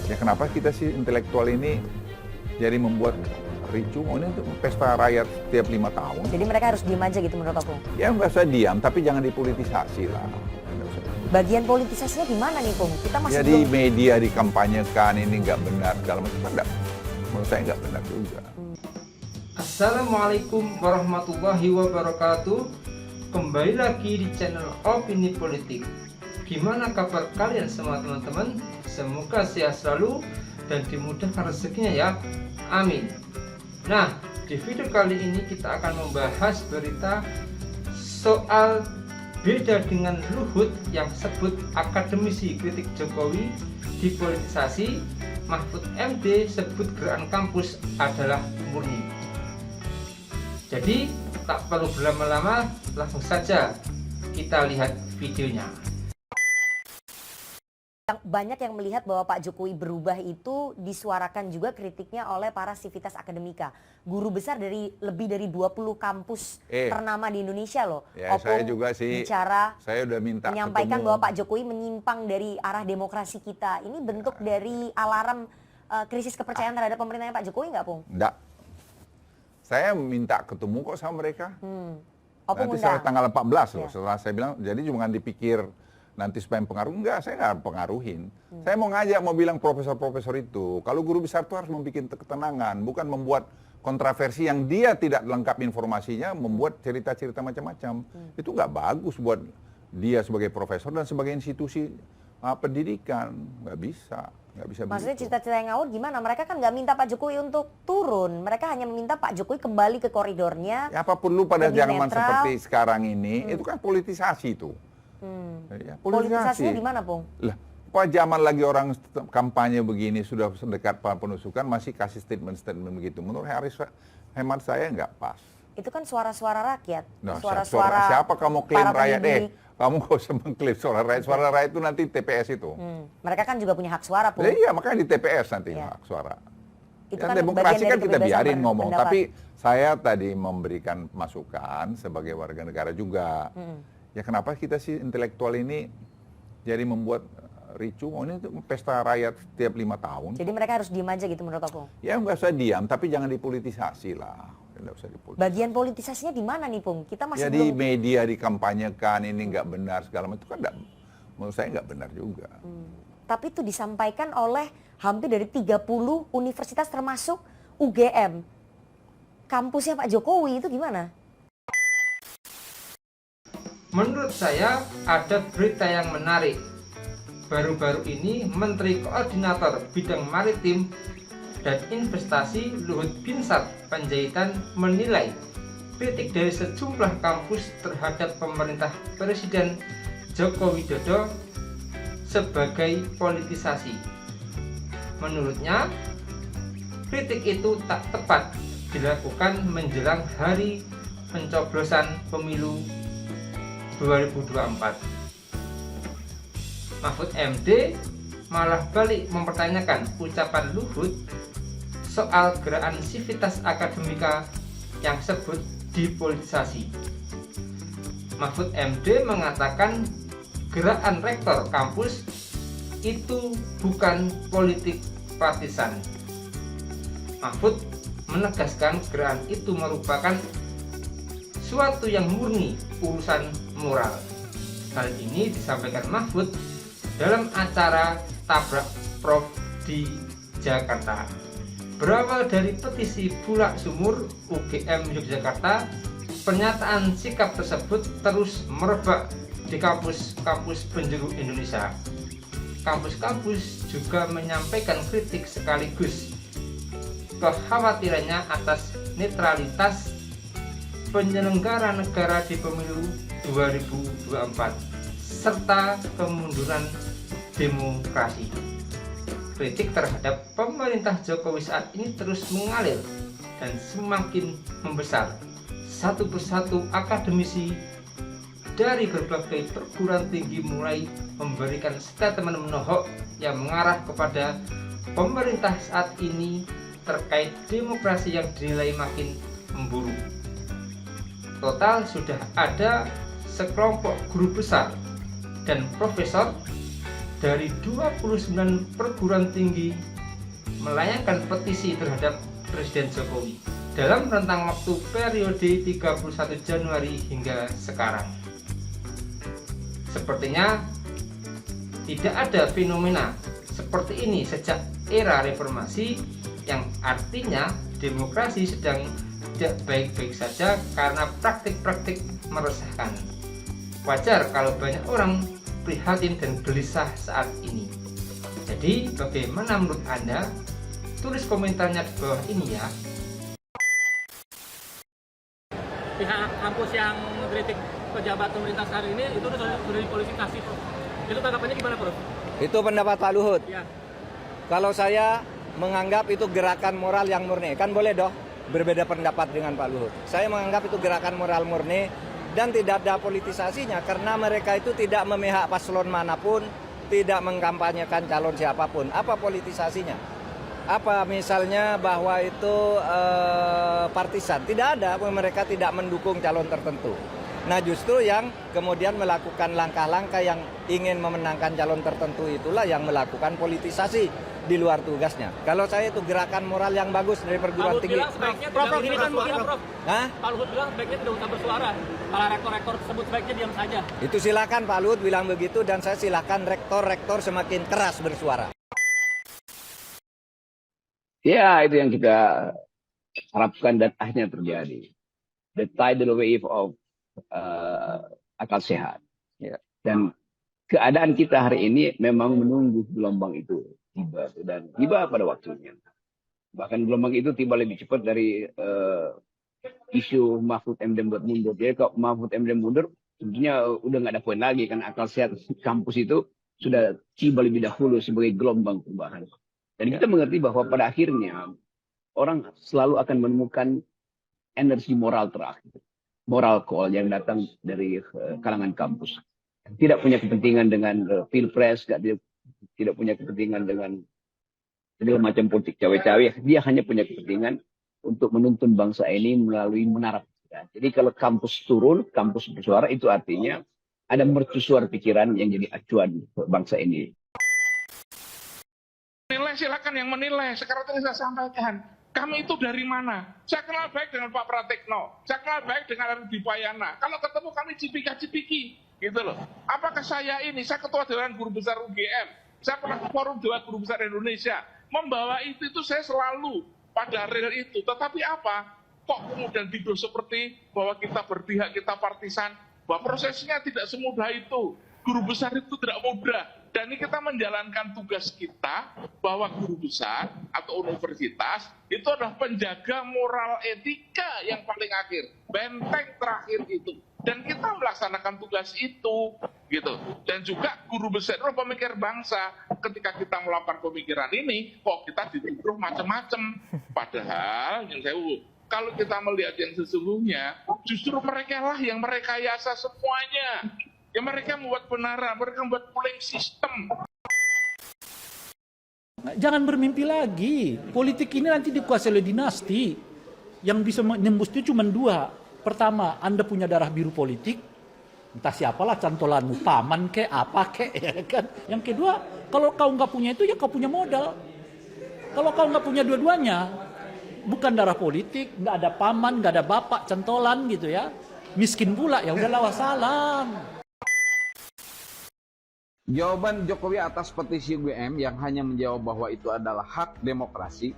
Ya kenapa kita sih intelektual ini jadi membuat ricu? Oh, ini untuk pesta rakyat setiap 5 tahun. Jadi mereka harus diem aja gitu menurut Opung? Ya nggak usah diam, tapi jangan dipolitisasi lah. Bagian politisasinya di mana nih, Pung? Kita masih Jadi belum... media dikampanyekan ini nggak benar, segala macam. Enggak. Menurut saya nggak benar juga. Assalamualaikum warahmatullahi wabarakatuh. Kembali lagi di channel Opini Politik. Gimana kabar kalian semua teman-teman? Semoga sehat selalu dan dimudahkan rezekinya ya. Amin. Nah, di video kali ini kita akan membahas berita soal beda dengan Luhut yang sebut akademisi kritik Jokowi dipolitisasi. Mahfud MD sebut gerakan kampus adalah murni. Jadi tak perlu berlama-lama, langsung saja kita lihat videonya. Banyak yang melihat bahwa Pak Jokowi berubah itu disuarakan juga kritiknya oleh para sivitas akademika. Guru besar dari lebih dari 20 kampus ternama di Indonesia loh. Ya, saya juga sih saya udah minta menyampaikan ketemu. bahwa Pak Jokowi menyimpang dari arah demokrasi kita. Ini bentuk dari alarm krisis kepercayaan terhadap pemerintahnya Pak Jokowi nggak, Pung? Enggak. Saya minta ketemu kok sama mereka. Opung Nanti undang? tanggal 14 loh. Ya. Setelah saya bilang, jadi jangan dipikir nanti supaya pengaruh. Enggak, saya nggak pengaruhin. Saya mau ngajak, mau bilang profesor-profesor itu, kalau guru besar itu harus membuat ketenangan, bukan membuat kontroversi yang dia tidak lengkap informasinya, membuat cerita-cerita macam-macam. Itu nggak bagus buat dia sebagai profesor dan sebagai institusi pendidikan. Nggak bisa Maksudnya begitu. cita-cita yang ngawur gimana? Mereka kan nggak minta Pak Jokowi untuk turun. Mereka hanya meminta Pak Jokowi kembali ke koridornya. Ya apa perlu pada lebih zaman netral. seperti sekarang ini, itu kan politisasi itu. Ya, Politisasinya di mana, Pung? Lah, apa zaman lagi orang kampanye begini sudah sedekat penusukan masih kasih statement-statement begitu. Menurut hemat saya nggak pas. Itu kan suara-suara rakyat. Nah, Suara-suara siapa kamu klaim para rakyat? pendidik. Kamu nggak usah mengklaim suara rakyat. Suara rakyat itu nanti TPS itu. Mereka kan juga punya hak suara, Pung. Ya, iya, makanya di TPS nanti Iya. hak suara. Itu Ya, kan demokrasi bagian kan dari kita kebebasan biarin ngomong. berpendapat. Tapi saya tadi memberikan masukan sebagai warga negara juga. Ya kenapa kita sih intelektual ini jadi membuat ricu? Oh, ini untuk pesta rakyat setiap 5 tahun. Jadi mereka harus diem aja gitu menurut Opung? Ya nggak usah diam, tapi jangan dipolitisasi lah. Nggak usah dipolitisasi. Bagian politisasinya di mana nih, Pung? Kita masih Jadi belum... media dikampanyekan ini nggak benar segala macam itu kan menurut saya nggak benar juga. Tapi itu disampaikan oleh hampir dari 30 universitas termasuk UGM. Kampusnya Pak Jokowi itu gimana? Menurut saya ada berita yang menarik. Baru-baru ini Menteri Koordinator Bidang Maritim dan Investasi Luhut Binsar Panjaitan menilai kritik dari sejumlah kampus terhadap pemerintah Presiden Joko Widodo sebagai politisasi. Menurutnya, kritik itu tak tepat dilakukan menjelang hari pencoblosan pemilu 2024. Mahfud MD malah balik mempertanyakan ucapan Luhut soal gerakan sivitas akademika yang sebut dipolitisasi. Mahfud MD mengatakan gerakan rektor kampus itu bukan politik partisan. Mahfud menegaskan gerakan itu merupakan suatu yang murni urusan moral. Hal ini disampaikan Mahfud dalam acara Tabrak Prof di Jakarta. Berawal dari petisi Bulak Sumur UGM Yogyakarta, pernyataan sikap tersebut terus merebak di kampus-kampus penjuru Indonesia. Kampus-kampus juga menyampaikan kritik sekaligus kekhawatirannya atas netralitas penyelenggara negara di pemilu 2024 serta kemunduran demokrasi. Kritik terhadap pemerintah Jokowi saat ini terus mengalir dan semakin membesar. Satu persatu akademisi dari berbagai perguruan tinggi mulai memberikan statement menohok yang mengarah kepada pemerintah saat ini terkait demokrasi yang dinilai makin memburuk. Total sudah ada sekelompok guru besar dan profesor dari 29 perguruan tinggi melayangkan petisi terhadap Presiden Jokowi dalam rentang waktu periode 31 Januari hingga sekarang. Sepertinya tidak ada fenomena seperti ini sejak era reformasi, yang artinya demokrasi sedang tidak baik-baik saja karena praktik-praktik meresahkan. Wajar kalau banyak orang prihatin dan gelisah saat ini. Jadi bagaimana menurut Anda? Tulis komentarnya di bawah ini ya. Pihak kampus yang mengkritik pejabat pemerintah hari ini itu sudah dipolitisasi, Prof. Itu tanggapannya gimana, Prof? Itu pendapat Pak Luhut. Ya. Kalau saya menganggap itu gerakan moral yang murni, kan boleh dong berbeda pendapat dengan Pak Luhut. Saya menganggap itu gerakan moral murni dan tidak ada politisasinya karena mereka itu tidak memihak paslon manapun, tidak mengkampanyekan calon siapapun. Apa politisasinya? Apa misalnya bahwa itu partisan? Tidak ada, mereka tidak mendukung calon tertentu. Nah justru yang kemudian melakukan langkah-langkah yang ingin memenangkan calon tertentu itulah yang melakukan politisasi di luar tugasnya. Kalau saya itu gerakan moral yang bagus dari perguruan tinggi. Prof, ini kan mungkin Prof. Hah? Pak Luhut bilang sebaiknya tidak usah bersuara. Para rektor-rektor tersebut sebaiknya diam saja. Itu silakan Pak Luhut bilang begitu dan saya silakan rektor-rektor semakin keras bersuara. Ya, itu yang kita harapkan dan akhirnya terjadi. The tidal wave of akal sehat. Ya. Dan keadaan kita hari ini memang menunggu gelombang itu tiba dan tiba pada waktunya. Bahkan gelombang itu tiba lebih cepat dari isu Mahfud MD buat mundur. Jadi kalau Mahfud MD mundur, tentunya udah nggak ada poin lagi kan akal sehat kampus itu sudah tiba lebih dahulu sebagai gelombang perubahan. Dan kita mengerti bahwa pada akhirnya orang selalu akan menemukan energi moral terakhir. Moral call yang datang dari kalangan kampus. Tidak punya kepentingan dengan pilpres, tidak punya kepentingan dengan segala macam politik cawe-cawe. Dia hanya punya kepentingan untuk menuntun bangsa ini melalui menara pikiran. Jadi kalau kampus turun, kampus bersuara, itu artinya ada mercusuar pikiran yang jadi acuan bangsa ini. Nilai silakan yang menilai. Sekarang tadi saya sampaikan, kami itu dari mana? Saya kenal baik dengan Pak Pratikno, saya kenal baik dengan Ardi Payana. Kalau ketemu kami cipika-cipiki, gitu loh. Apakah saya ini? Saya ketua Dewan Guru Besar UGM, saya pernah ke Forum Dewan Guru Besar Indonesia. Membawa itu saya selalu pada rel itu. Tetapi apa? Kok kemudian tidur seperti bahwa kita berpihak, kita partisan, bahwa prosesnya tidak semudah itu. Guru besar itu tidak mudah. Dan ini kita menjalankan tugas kita bahwa guru besar atau universitas itu adalah penjaga moral etika yang paling akhir, benteng terakhir itu. Dan kita melaksanakan tugas itu, gitu. Dan juga guru besar itu pemikir bangsa. Ketika kita melakukan pemikiran ini, kok kita dituduh macam-macam. Padahal, kalau kita melihat yang sesungguhnya, justru mereka lah yang merekayasa semuanya. Ya mereka membuat benaran, mereka membuat polling sistem. Jangan bermimpi lagi. Politik ini nanti dikuasai oleh dinasti. Yang bisa menembus itu cuma dua. Pertama, Anda punya darah biru politik. Entah siapalah cantolanmu, paman kek, apa kek, ya kan. Yang kedua, kalau kau nggak punya itu, ya kau punya modal. Kalau kau nggak punya dua-duanya, bukan darah politik, nggak ada paman, nggak ada bapak, cantolan gitu ya. Miskin pula, ya udahlah wassalam. Jawaban Jokowi atas petisi UGM yang hanya menjawab bahwa itu adalah hak demokrasi.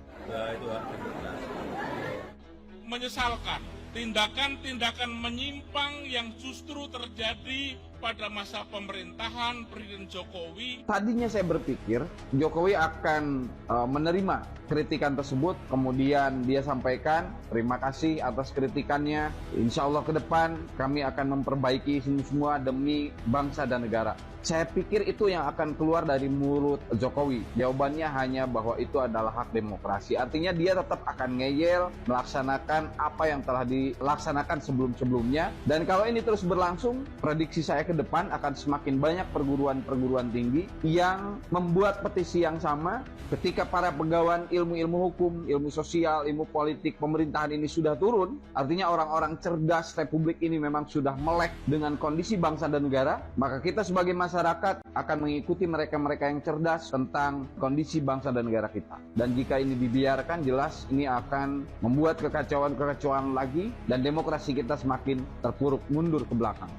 Menyesalkan tindakan-tindakan menyimpang yang justru terjadi pada masa pemerintahan Presiden Jokowi. Tadinya saya berpikir Jokowi akan menerima kritikan tersebut, kemudian dia sampaikan terima kasih atas kritikannya. Insya Allah ke depan kami akan memperbaiki ini semua demi bangsa dan negara. Saya pikir itu yang akan keluar dari mulut Jokowi. Jawabannya hanya bahwa itu adalah hak demokrasi. Artinya dia tetap akan ngeyel, melaksanakan apa yang telah dilaksanakan sebelum-sebelumnya. Dan kalau ini terus berlangsung, prediksi saya ke depan akan semakin banyak perguruan-perguruan tinggi yang membuat petisi yang sama. Ketika para pegawai ilmu-ilmu hukum, ilmu sosial, ilmu politik, pemerintahan ini sudah turun, artinya orang-orang cerdas Republik ini memang sudah melek dengan kondisi bangsa dan negara, maka kita sebagai masyarakat akan mengikuti mereka-mereka yang cerdas tentang kondisi bangsa dan negara kita. Dan jika ini dibiarkan, jelas ini akan membuat kekacauan-kekacauan lagi dan demokrasi kita semakin terpuruk mundur ke belakang.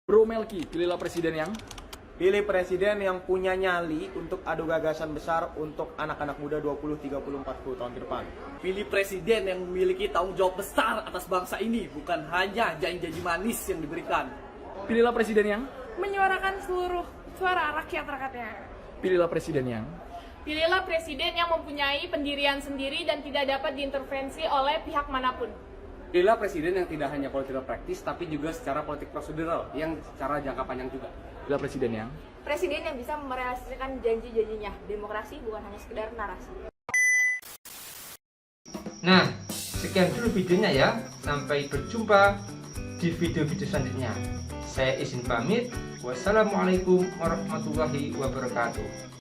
Bro Melki, pilihlah presiden yang pilih presiden yang punya nyali untuk adu gagasan besar untuk anak-anak muda 20, 30, 40 tahun ke depan. pilih presiden yang memiliki tanggung jawab besar atas bangsa ini, bukan hanya janji-janji manis yang diberikan. Pilihlah presiden yang menyuarakan seluruh suara rakyat-rakyatnya. Pilihlah presiden yang mempunyai pendirian sendiri dan tidak dapat diintervensi oleh pihak manapun. Pilihlah presiden yang tidak hanya politik praktis, tapi juga secara politik prosedural, yang secara jangka panjang juga. Pilihlah presiden yang bisa merealisasikan janji-janjinya. Demokrasi bukan hanya sekedar narasi. Nah, sekian dulu videonya ya. Sampai berjumpa di video-video selanjutnya. Saya izin pamit. Wassalamualaikum warahmatullahi wabarakatuh.